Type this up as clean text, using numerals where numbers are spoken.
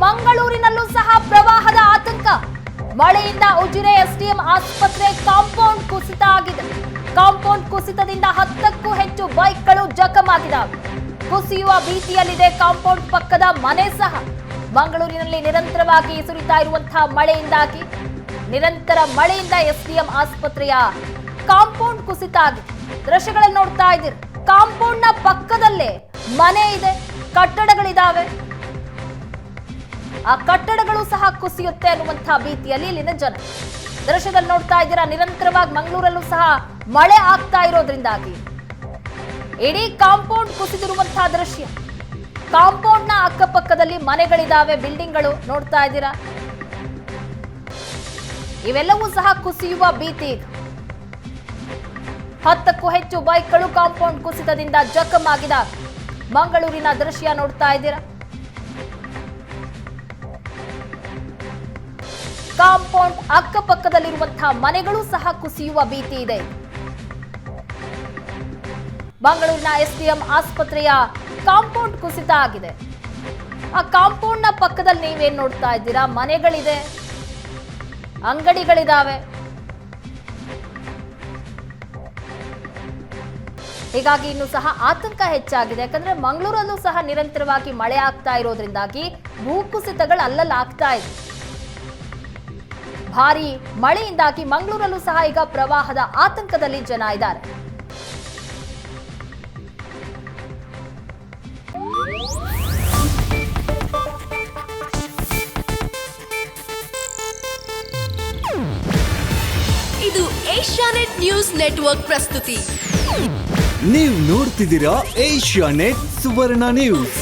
ಮಂಗಳೂರಿನಲ್ಲೂ ಸಹ ಪ್ರವಾಹದ ಆತಂಕ. ಮಳೆಯಿಂದ ಉಜಿರೆ ಎಸ್ಡಿಎಂ ಆಸ್ಪತ್ರೆ ಕಾಂಪೌಂಡ್ ಕುಸಿತ ಆಗಿದೆ. ಕಾಂಪೌಂಡ್ ಕುಸಿತದಿಂದ 10ಕ್ಕೂ ಹೆಚ್ಚು ಬೈಕ್ಗಳು ಜಖಮಾಗಿದ್ದಾವೆ. ಕುಸಿಯುವ ಭೀತಿಯಲ್ಲಿದೆ ಕಾಂಪೌಂಡ್ ಪಕ್ಕದ ಮನೆ ಸಹ. ಮಂಗಳೂರಿನಲ್ಲಿ ನಿರಂತರವಾಗಿ ಸುರಿತಾ ಇರುವಂತಹ ಮಳೆಯಿಂದಾಗಿ ನಿರಂತರ ಮಳೆಯಿಂದ ಎಸ್ಡಿಎಂ ಆಸ್ಪತ್ರೆಯ ಕಾಂಪೌಂಡ್ ಕುಸಿತ ಆಗಿದೆ. ದೃಶ್ಯಗಳಲ್ಲಿ ನೋಡ್ತಾ ಇದ್ದೀರಿ, ಕಾಂಪೌಂಡ್ ನ ಪಕ್ಕದಲ್ಲೇ ಮನೆ ಇದೆ, ಕಟ್ಟಡಗಳಿದಾವೆ. ಆ ಕಟ್ಟಡಗಳು ಸಹ ಕುಸಿಯುತ್ತೆ ಅನ್ನುವಂತಹ ಭೀತಿಯಲ್ಲಿ ಇಲ್ಲಿನ ಜನ. ದೃಶ್ಯದಲ್ಲಿ ನೋಡ್ತಾ ಇದ್ದೀರಾ, ನಿರಂತರವಾಗಿ ಮಂಗಳೂರಲ್ಲೂ ಸಹ ಮಳೆ ಆಗ್ತಾ ಇರೋದ್ರಿಂದಾಗಿ ಇಡೀ ಕಾಂಪೌಂಡ್ ಕುಸಿದಿರುವಂತಹ ದೃಶ್ಯ. ಕಾಂಪೌಂಡ್ ನ ಅಕ್ಕಪಕ್ಕದಲ್ಲಿ ಮನೆಗಳಿದಾವೆ, ಬಿಲ್ಡಿಂಗ್ಗಳು ನೋಡ್ತಾ ಇದ್ದೀರಾ. ಇವೆಲ್ಲವೂ ಸಹ ಕುಸಿಯುವ ಭೀತಿ ಇದೆ. 10ಕ್ಕೂ ಹೆಚ್ಚು ಬೈಕ್ಗಳು ಕಾಂಪೌಂಡ್ ಕುಸಿತದಿಂದ ಜಖಮಾಗಿದ್ದಾವೆ. ಮಂಗಳೂರಿನ ದೃಶ್ಯ ನೋಡ್ತಾ ಇದ್ದೀರಾ. ಕಾಂಪೌಂಡ್ ಅಕ್ಕಪಕ್ಕದಲ್ಲಿರುವಂತಹ ಮನೆಗಳು ಸಹ ಕುಸಿಯುವ ಭೀತಿ ಇದೆ. ಮಂಗಳೂರಿನ ಎಸ್ಡಿಎಂ ಆಸ್ಪತ್ರೆಯ ಕಾಂಪೌಂಡ್ ಕುಸಿತ ಆಗಿದೆ. ಆ ಕಾಂಪೌಂಡ್ ನ ಪಕ್ಕದಲ್ಲಿ ನೀವೇನ್ ನೋಡ್ತಾ ಇದ್ದೀರಾ, ಮನೆಗಳಿದೆ, ಅಂಗಡಿಗಳಿದಾವೆ. ಹೀಗಾಗಿ ಇನ್ನು ಸಹ ಆತಂಕ ಹೆಚ್ಚಾಗಿದೆ. ಯಾಕಂದ್ರೆ ಮಂಗಳೂರಲ್ಲೂ ಸಹ ನಿರಂತರವಾಗಿ ಮಳೆ ಆಗ್ತಾ ಇರೋದ್ರಿಂದಾಗಿ ಭೂಕುಸಿತಗಳು ಅಲ್ಲಲ್ಲಿ ಆಗ್ತಾ ಇದೆ. ಭಾರಿ ಮಳೆಯಿಂದಾಗಿ ಮಂಗಳೂರಲ್ಲೂ ಸಹ ಈಗ ಪ್ರವಾಹದ ಆತಂಕದಲ್ಲಿ ಜನ ಇದ್ದಾರೆ. ಇದು ಏಷ್ಯಾನೆಟ್ ನ್ಯೂಸ್ ನೆಟ್ವರ್ಕ್ ಪ್ರಸ್ತುತಿ. ನೀವು ನೋಡ್ತಿದ್ದೀರಾ ಏಷ್ಯಾನೆಟ್ ಸುವರ್ಣ ನ್ಯೂಸ್.